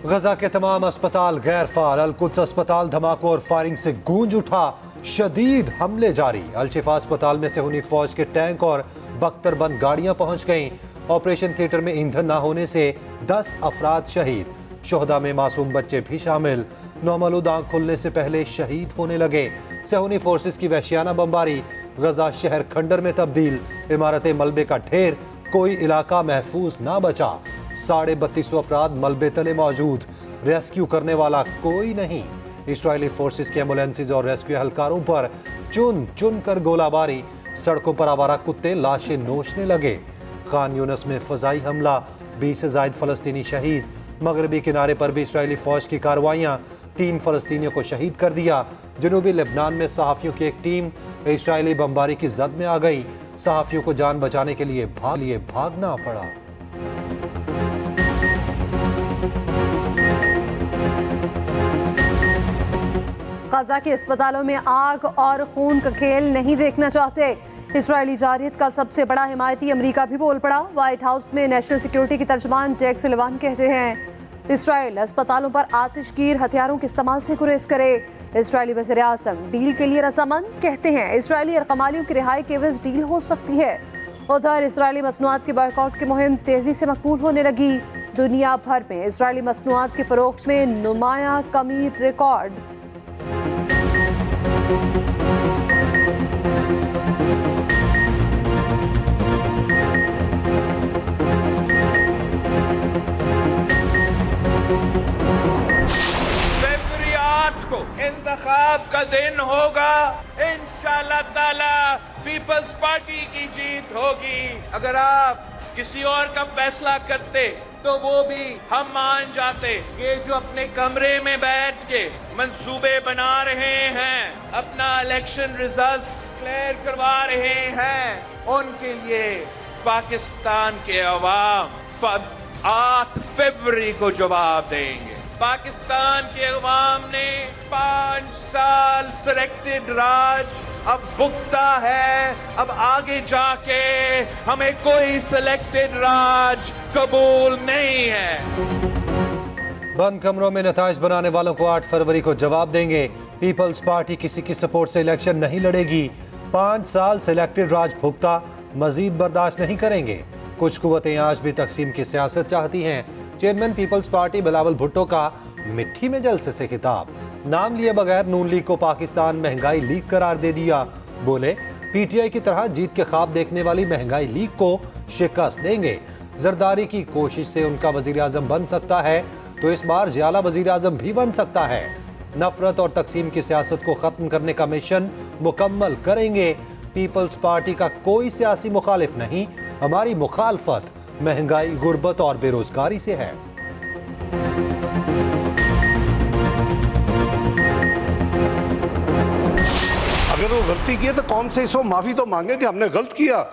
गजा के तमाम अस्पताल गैर फाल। अल-कुद्स अस्पताल धमाकों और फायरिंग से गूंज उठा। शदीद हमले जारी। अल-शिफा अस्पताल में सेहूनी फौज के टैंक और बख्तरबंद गाड़ियां पहुंच गईं। ऑपरेशन थिएटर में ईंधन न होने से 10 अफराद शहीद। शोहदा में मासूम बच्चे भी शामिल। नौमलूद आंख खुलने से पहले शहीद होने लगे। सेहूनी फोर्सेस की वहशियाना बमबारी। गजा शहर खंडर में तब्दील। इमारतें मलबे का ढेर। कोई इलाका महफूज ना बचा। 3250 अफराद मलबे तले मौजूद। रेस्क्यू करने वाला कोई नहीं। इजरायली फोर्सेस के एम्बुलेंसेज और रेस्क्यू एहलकारों पर चुन चुन कर गोलाबारी। सड़कों पर आवारा कुत्ते लाशें नोचने लगे। खान यूनस में फजाई हमला। 20 से ज्यादा फलस्तीनी शहीद। मगरबी किनारे पर भी इजरायली फौज की कार्रवाइयां। 3 फलस्तीनियों को शहीद कर दिया। जनूबी लेबनान में सहाफियों की एक टीम इजरायली बमबारी की जद में आ गई। सहाफियों को जान बचाने के लिए भागना पड़ा। गजा के अस्पतालों में आग और खून का खेल नहीं देखना चाहते। इजरायली जारहियत का सबसे बड़ा हिमायती अमेरिका भी बोल पड़ा। व्हाइट हाउस में नेशनल सिक्योरिटी के तर्जमान जैक सुलिवान कहते हैं इजराइल अस्पतालों पर आतिशगीर हथियारों के इस्तेमाल से गुरेज करे। इजरायली वज़ीर आज़म डील के लिए रजामंद, कहते हैं इजरायली अरकमालियों की रिहाई के एवज डील हो सकती है। उधर इजरायली मसनूआत के बॉयकॉट की मुहिम तेजी से मकबूल होने लगी। दुनिया भर में इजरायली मसनूआत की फरोख्त में नुमाया कमी रिकॉर्ड। को इंतखाब का दिन होगा। इंशाअल्लाह ताला पीपल्स पार्टी की जीत होगी। अगर आप किसी और का फैसला करते तो वो भी हम मान जाते। ये जो अपने कमरे में बैठ के मंसूबे बना रहे हैं, अपना इलेक्शन रिजल्ट्स डिक्लेयर करवा रहे हैं, उनके लिए पाकिस्तान के अवाम 8 फरवरी को जवाब देंगे। पाकिस्तान के अवाम ने 5 साल सिलेक्टेड राज अब भुगता है। अब आगे जाके हमें कोई सिलेक्टेड राज कबूल नहीं है। बंद कमरों में नताइज बनाने वालों को 8 फरवरी को जवाब देंगे। पीपल्स पार्टी किसी की सपोर्ट से इलेक्शन नहीं लड़ेगी। 5 साल सिलेक्टेड राज भुगता, मजीद बर्दाश्त नहीं करेंगे। कुछ कुव्वतें आज भी तकसीम की सियासत चाहती हैं। Chairman People's Party Bilawal Bhutto का मिट्टी में जलसे से खिताब। नाम लिए बगैर नून लीग को पाकिस्तान महंगाई लीग करार दे दिया। बोले पीटीआई की तरह जीत के ख्वाब देखने वाली महंगाई लीग को शिकस्त देंगे। जरदारी की कोशिश से उनका वजीर आजम बन सकता है तो इस बार जियाला वजीर आजम भी बन सकता है। नफरत और तकसीम की सियासत को खत्म करने का मिशन मुकम्मल करेंगे। पीपल्स पार्टी का कोई सियासी मुखालिफ नहीं। हमारी मुखालफत महंगाई, गुर्बत और बेरोजगारी से है। अगर वो गलती की है तो कौम से इसको माफी तो मांगे कि हमने गलत किया।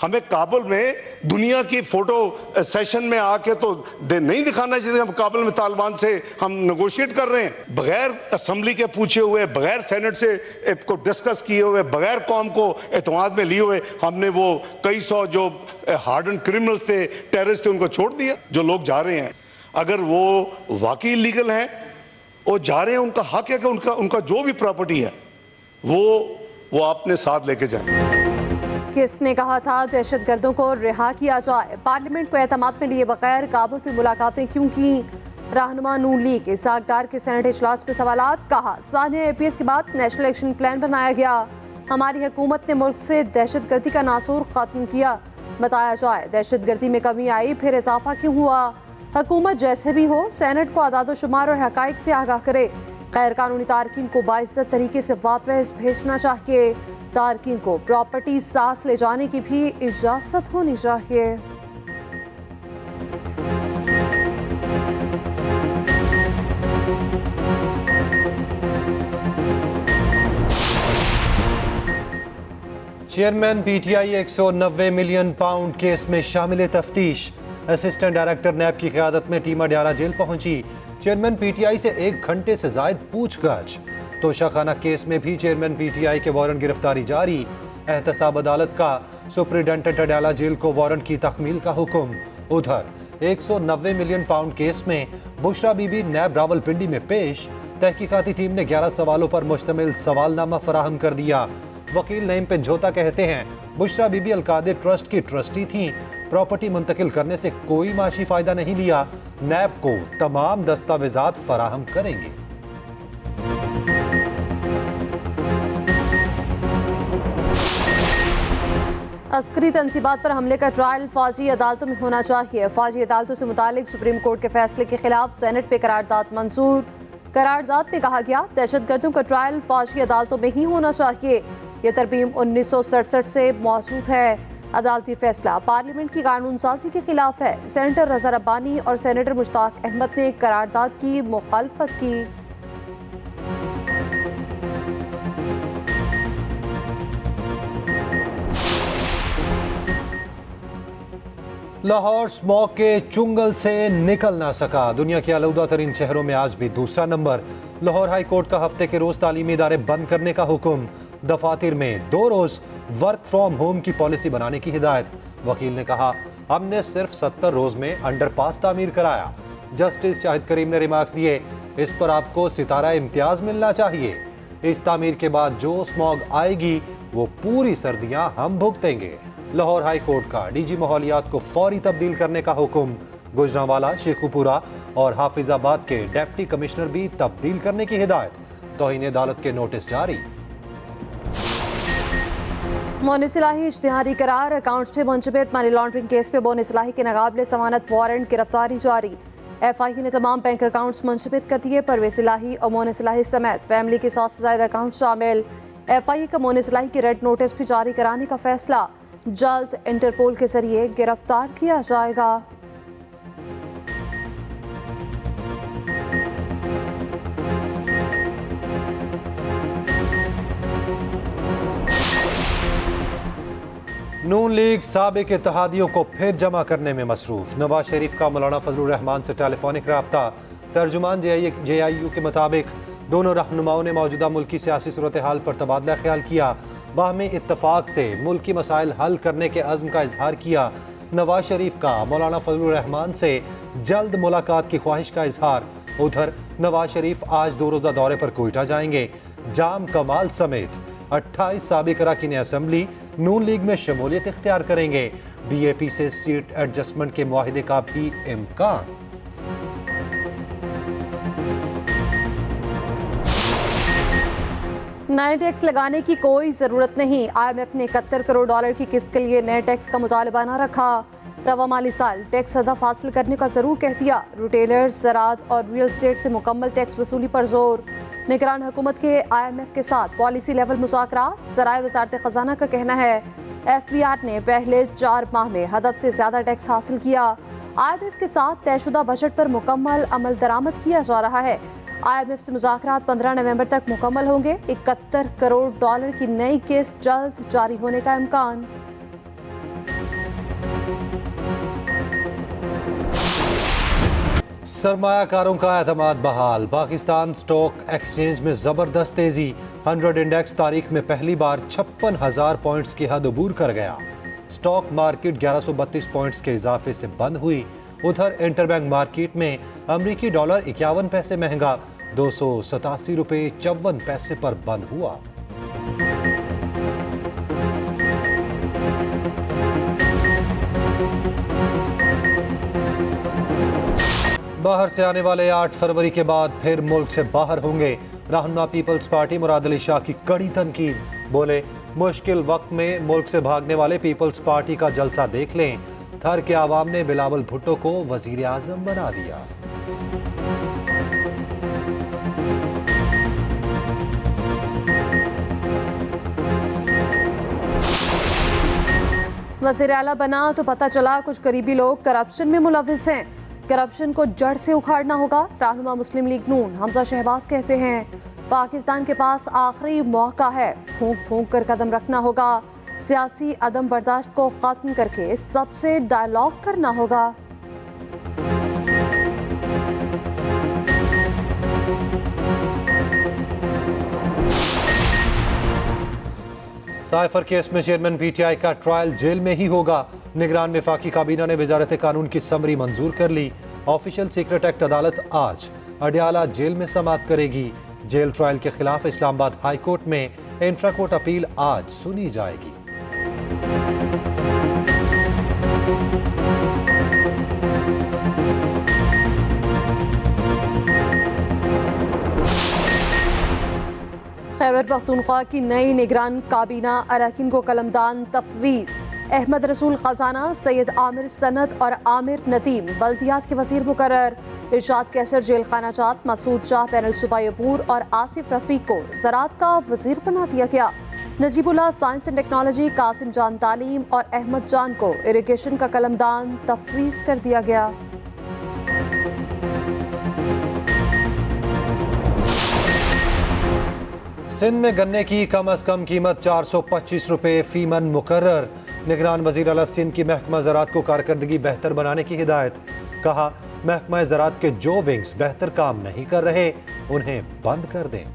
हमें काबुल में दुनिया की फोटो सेशन में आके तो नहीं दिखाना चाहिए हम काबुल में तालिबान से हम नेगोशिएट कर रहे हैं। बगैर असेंबली के पूछे हुए, बगैर सेनेट से को डिस्कस किए हुए, बगैर कौम को एतमाद में लिए हुए हमने वो कई सौ जो हार्डन क्रिमिनल्स थे, टेररिस्ट थे, उनको छोड़ दिया। जो लोग जा रहे हैं अगर वो वाकई लीगल हैं, वो जा रहे हैं, उनका हक है कि उनका जो भी प्रॉपर्टी है वो आपने साथ लेके जाए। किसने कहा था दहशतगर्दों को रिहा किया जाए? पार्लियामेंट को एतमाद में लिए बगैर काबुल पर मुलाकातें क्यों की? रहनुमा नून लीग इसाक डार के सेनेट इजलास में सवालात। कहा सानिया APS के बाद नेशनल एक्शन प्लान बनाया गया। हमारी हुकूमत ने मुल्क से दहशतगर्दी का नासूर खत्म किया। बताया जाए दहशतगर्दी में कमी आई, फिर इजाफा क्यों हुआ? हुकूमत जैसे भी हो सेनेट को अदाद शुमार और हकाइक से आगाह करे। गैर कानूनी तारकीन को बाइज्जत तरीके से वापस भेजना चाहिए। तारकीन को प्रॉपर्टी साथ ले जाने की भी इजाजत होनी चाहिए। Chairman PTI 190 million pound case में शामिल तफ्तीश। असिस्टेंट डायरेक्टर नैब की क़यादत में टीम अडयाला जेल पहुंची। चेयरमैन PTI से 1 घंटे से जायद पूछगछ। तोशाखाना केस में भी चेयरमैन PTI के वारंट गिरफ्तारी जारी। एहतसाब अदालत का सुप्रिंटेंडेंट अडयाला जेल को वारंट की तकमील का हुक्म। उधर 190 मिलियन पाउंड केस में बुशरा बीबी नैब रावलपिंडी में पेश। तहकीकाती टीम ने 11 सवालों पर मुश्तमिल सवालनामा फराहम कर दिया। वकील नईम पिंझोता कहते हैं बुशरा बीबी अलकादिर ट्रस्ट की ट्रस्टी थीं, प्रॉपर्टी मुंतकिल करने से कोई माशी फायदा नहीं लिया। नैब को तमाम दस्तावेजात फराहम करेंगे। अस्करी तंसीबात पर हमले का ट्रायल फौजी अदालतों में होना चाहिए। फौजी अदालतों से मुतालिक सुप्रीम कोर्ट के फैसले के खिलाफ सेनेट पे करारदाद मंजूर। करारदाद में कहा गया दहशतगर्दों का ट्रायल फौजी अदालतों में ही होना चाहिए। ये तरमीम 1967 से मौजूद है। अदालती फैसला पार्लियामेंट की कानून साजी के खिलाफ है। सेनेटर रजा रब्बानी और सेनेटर मुश्ताक अहमद ने करारदाद की मुखालफत की। लाहौर स्मॉग के चुंगल से निकल ना सका। दुनिया के आलूदा तरीन शहरों में आज भी दूसरा नंबर। लाहौर हाई कोर्ट का हफ्ते के रोज तालीमी इदारे बंद करने का हुक्म। दफातर में 2 रोज वर्क फ्रॉम होम की पॉलिसी बनाने की हिदायत। वकील ने कहा हमने सिर्फ 70 रोज में अंडरपास तामीर कराया। जस्टिस शाहिद करीम ने रिमार्क्स दिए इस पर आपको सितारा इम्तियाज मिलना चाहिए। इस तामीर के बाद जो स्मॉग आएगी वो पूरी सर्दियां हम भुगतेंगे। लाहौर हाई कोर्ट का डीजी माहौलियात को फौरी तब्दील करने का हुक्म। गुजरांवाला, शेखुपुरा और हाफिजाबाद के डिप्टी कमिश्नर भी तब्दील करने की हिदायत। तौहीन अदालत के नोटिस जारी। मोनिसिलाही इश्तिहारी करार। अकाउंट्स में मुंजमद मनी लॉन्ड्रिंग केस में मोनिसिलाही के नाकाबिले जमानत वारंट गिरफ्तारी जारी। FIA ने तमाम बैंक अकाउंट्स मुंजमद कर दिए। परवेज इलाही और मोनिसिलाही समेत फैमिली के 100 से ज्यादा अकाउंट शामिल। FIA का मोनिसिलाही की रेड नोटिस भी जारी कराने का फैसला। जल्द इंटरपोल के जरिए गिरफ्तार किया जाएगा। नून लीग साबिक इत्तेहादियों को फिर जमा करने में मसरूफ। नवाज शरीफ का मौलाना फजलुर रहमान से टेलीफोनिक रब्ता। तर्जुमान JIU के मुताबिक दोनों रहनुमाओं ने मौजूदा मुल्की सियासी सूरत हाल पर तबादला ख्याल किया। बाहमी इत्तफाक से मुल्की मसाइल हल करने के अज़्म का इजहार किया। नवाज शरीफ का मौलाना फजलुर रहमान से जल्द मुलाकात की ख्वाहिश का इजहार। उधर नवाज शरीफ आज 2 रोज़ा दौरे पर कोयटा जाएंगे। जाम कमाल समेत 28 साबिक अरकान असम्बली नून लीग में शमूलियत इख्तियार करेंगे। BAP से सीट एडजस्टमेंट के मुआहिदे का भी इम्कान। नए टैक्स लगाने की कोई ज़रूरत नहीं। IMF ने $71 करोड़ की किस्त के लिए नए टैक्स का मुतालबा न रखा। रवा माली साल टैक्स हदफ हासिल करने का ज़रूर कह दिया। रिटेलर्स, ज़राअत और रियल स्टेट से मुकम्मल टैक्स वसूली पर जोर। निगरान हुकूमत के IMF के साथ पॉलिसी लेवल मुज़ाकरात। ज़राए वज़ारत ख़ज़ाना का कहना है FBR ने पहले 4 माह में हदफ से ज़्यादा टैक्स हासिल किया। IMF के साथ तयशुदा बजट पर मुकम्मल अमल दरामद किया जा रहा है। IMF से मुज़ाकरात 15 नवंबर तक मुकम्मल होंगे। $71 करोड़ की नई किस्त जल्द जारी होने का इम्कान। सरमायाकारों का एतमाद बहाल। पाकिस्तान स्टॉक एक्सचेंज में जबरदस्त तेजी। 100 इंडेक्स तारीख में पहली बार 56,000 पॉइंट्स की हद अबूर कर गया। स्टॉक मार्केट 1132 पॉइंट्स के इजाफे से बंद हुई। उधर इंटरबैंक मार्केट में अमरीकी डॉलर 51 पैसे महंगा 287 रुपये 54 पैसे पर बंद हुआ। बाहर से आने वाले 8 फरवरी के बाद फिर मुल्क से बाहर होंगे। रहनुमा पीपल्स पार्टी मुराद अली शाह की कड़ी तनकीद। बोले मुश्किल वक्त में मुल्क से भागने वाले पीपल्स पार्टी का जलसा देख लें। थर के आवाम ने बिलावल भुट्टो को वजीर आजम बना दिया। वज़ीर आला बना तो पता चला कुछ करीबी लोग करप्शन में मुलविस हैं। करप्शन को जड़ से उखाड़ना होगा। रहनुमा मुस्लिम लीग नून हमजा शहबाज कहते हैं पाकिस्तान के पास आखिरी मौका है। फूंक फूंक कर कदम रखना होगा। सियासी अदम बर्दाश्त को खत्म करके सबसे डायलॉग करना होगा। साइफर केस में चेयरमैन पीटीआई का ट्रायल जेल में ही होगा। निगरान वफाकी काबीना ने वजारत कानून की समरी मंजूर कर ली। ऑफिशियल सीक्रेट एक्ट अदालत आज अडयाला जेल में समाअत करेगी। जेल ट्रायल के खिलाफ इस्लामाबाद हाई कोर्ट में इंट्रा कोर्ट अपील आज सुनी जाएगी। खैबर पख्तूनख्वा की नई निगरान काबीना अरकान को कलमदान तफवीज़। अहमद रसूल खजाना, सैयद आमिर सनत और आमिर नदीम बल्दियात के वजीर मुकर्रर। इरशाद कैसर जेल खाना जात, मसूद शाह पैनल सुबायपुर और आसिफ रफीक को ज़राअत का वजीर बना दिया गया। Najibullah science and technology, Qasim Jan तालीम और अहमद जान को इरिगेशन का कलमदान तफवीज़ कर दिया गया। सिंध में गन्ने की कम अज कम कीमत 425 रुपये फी मन मुकर्रर। निगरान वज़ीर आला सिंध की महकमा ज़राअत को कारकर्दगी बेहतर बनाने की हिदायत। कहा, महकमा ज़राअत के जो विंग्स बेहतर काम नहीं कर रहे उन्हें बंद कर दें।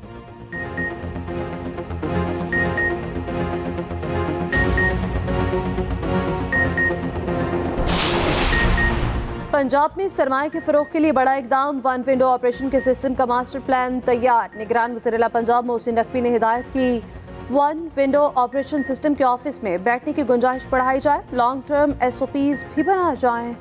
पंजाब में सरमाए के फरोग के लिए बड़ा इकदाम। वन विंडो ऑपरेशन के सिस्टम का मास्टर प्लान तैयार। निगरान वज़ीर पंजाब मोहसिन नकवी ने हिदायत की, वन विंडो ऑपरेशन सिस्टम के ऑफिस में बैठने की गुंजाइश बढ़ाई जाए। लॉन्ग टर्म SOPs भी बनाए जाएं।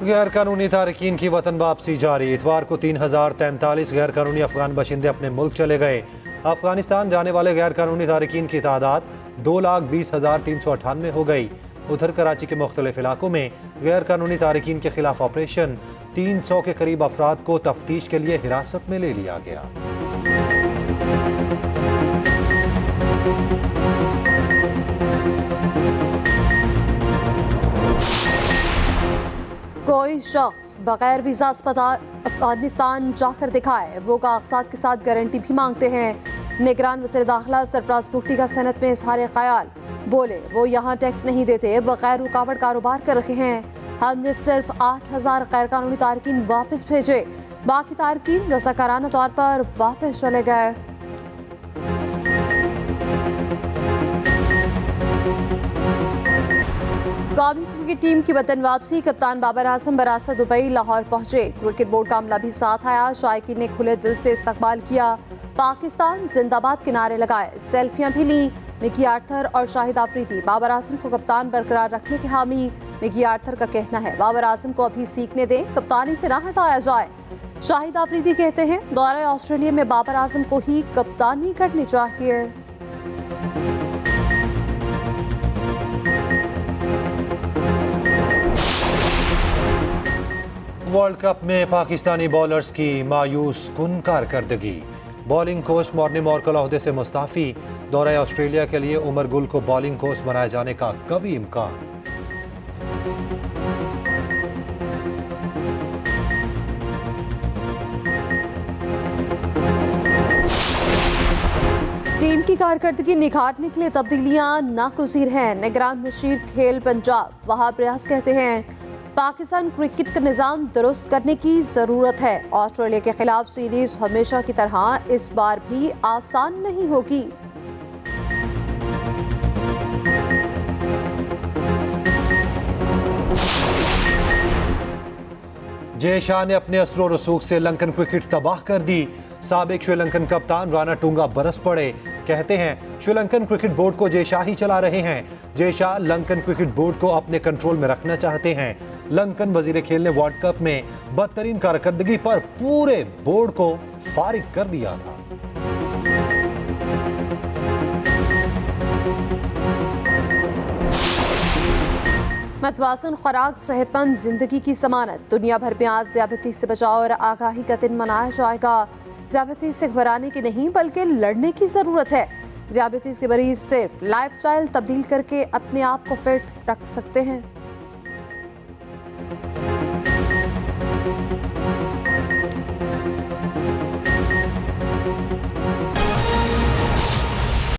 गैर कानूनी तारकीन की वतन वापसी जारी। इतवार को 3043 गैर कानूनी अफगान बाशिंदे अपने मुल्क चले गए। अफगानिस्तान जाने वाले गैर कानूनी तारकीन की तादाद 2,20,398 हो गई। उधर कराची के मुख्तलिफ इलाकों में गैर कानूनी तारकीन के खिलाफ ऑपरेशन। 300 के करीब अफराद को तफ्तीश के लिए हिरासत में ले लिया गया। कोई शख्स बगैर वीज़ा अस्पताल अफगानिस्तान जाकर दिखाए, वो कागजात के साथ गारंटी भी मांगते हैं। निगरान वज़ीर दाखिला सरफराज भुट्टी का सेनेट में इज़हार ख्याल। बोले, वो यहाँ टैक्स नहीं देते, बगैर रुकावट कारोबार कर रहे हैं। हमने सिर्फ 8,000 गैर कानूनी तारकीन वापस भेजे, बाकी तारकीन रज़ाकाराना तौर पर वापस चले गए। कौमी क्रिकेट टीम की वतन वापसी। कप्तान बाबर आजम बरास्ता दुबई लाहौर पहुंचे। क्रिकेट बोर्ड का अमला भी साथ आया। शायकीन ने खुले दिल से इस्तकबाल किया। पाकिस्तान जिंदाबाद के नारे लगाए, सेल्फियां भी ली। मिकी आर्थर और शाहिद आफरीदी बाबर आजम को कप्तान बरकरार रखने के हामी। मिकी आर्थर का कहना है, बाबर आजम को अभी सीखने दें, कप्तानी से ना हटाया जाए। शाहिद आफरीदी कहते हैं, दौरे ऑस्ट्रेलिया में बाबर आजम को ही कप्तानी करनी चाहिए। वर्ल्ड कप में पाकिस्तानी बॉलर्स की मायूस कुन कारकर्दगी। बॉलिंग कोच मॉर्निम मॉर्कल ओहदे से मुस्ताफी। दौरे ऑस्ट्रेलिया के लिए उमर गुल को बॉलिंग कोच बनाए जाने का कवी इम्कान। टीम की कारकर्दगी निखारने के लिए तब्दीलियां नागुज़ीर हैं। निगरान मुशीर खेल पंजाब वहाब रियाज कहते हैं, पाकिस्तान क्रिकेट का निज़ाम दुरुस्त करने की ज़रूरत है। ऑस्ट्रेलिया के खिलाफ सीरीज हमेशा की तरह इस बार भी आसान नहीं होगी। जय शाह ने अपने असर रसूख से लंकन क्रिकेट तबाह कर दी। साबिक श्रीलंकन कप्तान राणा टूंगा बरस पड़े। कहते हैं, श्रीलंकन क्रिकेट बोर्ड को जय शाह ही चला रहे हैं। Jay Shah Lankan cricket board को अपने कंट्रोल में रखना चाहते हैं। लंकन वजीर खेल ने वर्ल्ड कप में बदतरीन कारकर्दगी पर पूरे बोर्ड को फारिग कर दिया था। मतवासन खुराक सेहतमंद जिंदगी की जमानत। दुनिया भर में आज ज़ियादती से बचाव और आगाही का दिन मनाया जाएगा। ज़ियादती से घबराने की नहीं बल्कि लड़ने की ज़रूरत है। ज़ियादती के मरीज सिर्फ लाइफस्टाइल तब्दील करके अपने आप को फिट रख सकते हैं।